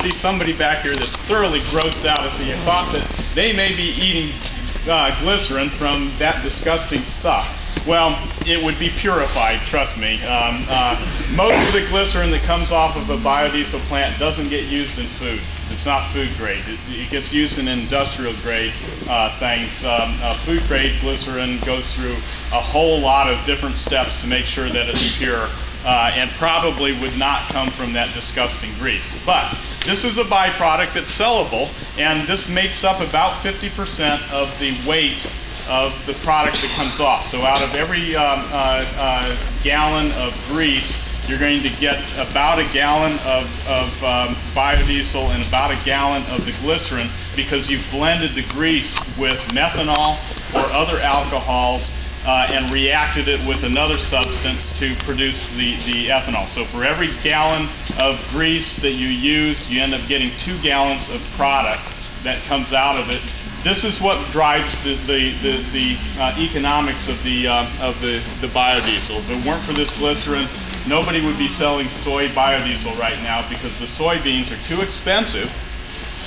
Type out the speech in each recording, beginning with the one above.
see somebody back here that's thoroughly grossed out at the thought that they may be eating glycerin from that disgusting stuff. Well, it would be purified, trust me. Most of the glycerin that comes off of a biodiesel plant doesn't get used in food. It's not food grade. It gets used in industrial grade things. Food grade glycerin goes through a whole lot of different steps to make sure that it's pure. And probably would not come from that disgusting grease. But this is a byproduct that's sellable, and this makes up about 50% of the weight of the product that comes off. So out of every gallon of grease, you're going to get about a gallon of biodiesel and about a gallon of the glycerin, because you've blended the grease with methanol or other alcohols and reacted it with another substance to produce the ethanol. So for every gallon of grease that you use, you end up getting 2 gallons of product that comes out of it. This is what drives the economics of the biodiesel. If it weren't for this glycerin, nobody would be selling soy biodiesel right now, because the soybeans are too expensive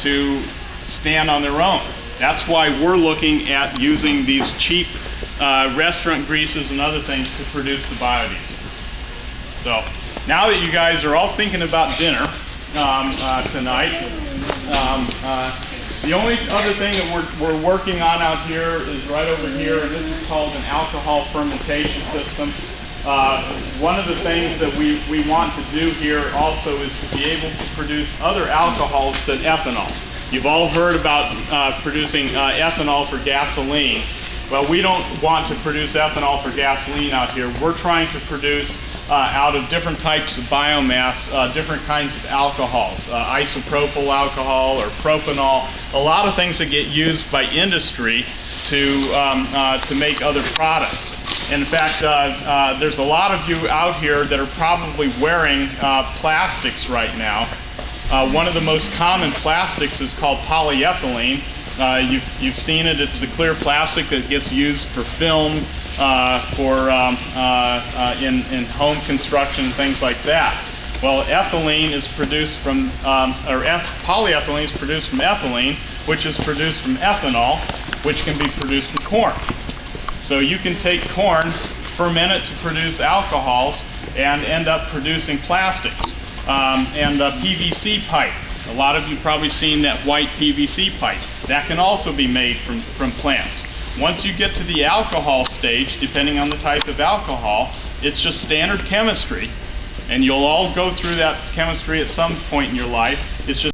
to stand on their own. That's why we're looking at using these cheap restaurant greases and other things to produce the biodiesel. So now that you guys are all thinking about dinner tonight, the only other thing that we're working on out here is right over here, and this is called an alcohol fermentation system. One of the things that we want to do here also is to be able to produce other alcohols than ethanol. You've all heard about producing ethanol for gasoline. Well, we don't want to produce ethanol for gasoline out here. We're trying to produce out of different types of biomass, different kinds of alcohols, isopropyl alcohol or propanol, a lot of things that get used by industry to make other products. In fact, there's a lot of you out here that are probably wearing plastics right now. One of the most common plastics is called polyethylene. You've seen it. It's the clear plastic that gets used for film, in home construction, things like that. Well, ethylene is produced from, polyethylene is produced from ethylene, which is produced from ethanol, which can be produced from corn. So you can take corn, ferment it to produce alcohols, and end up producing plastics. And PVC pipe. A lot of you probably seen that white PVC pipe. That can also be made from plants. Once you get to the alcohol stage, depending on the type of alcohol, it's just standard chemistry, and you'll all go through that chemistry at some point in your life. It's just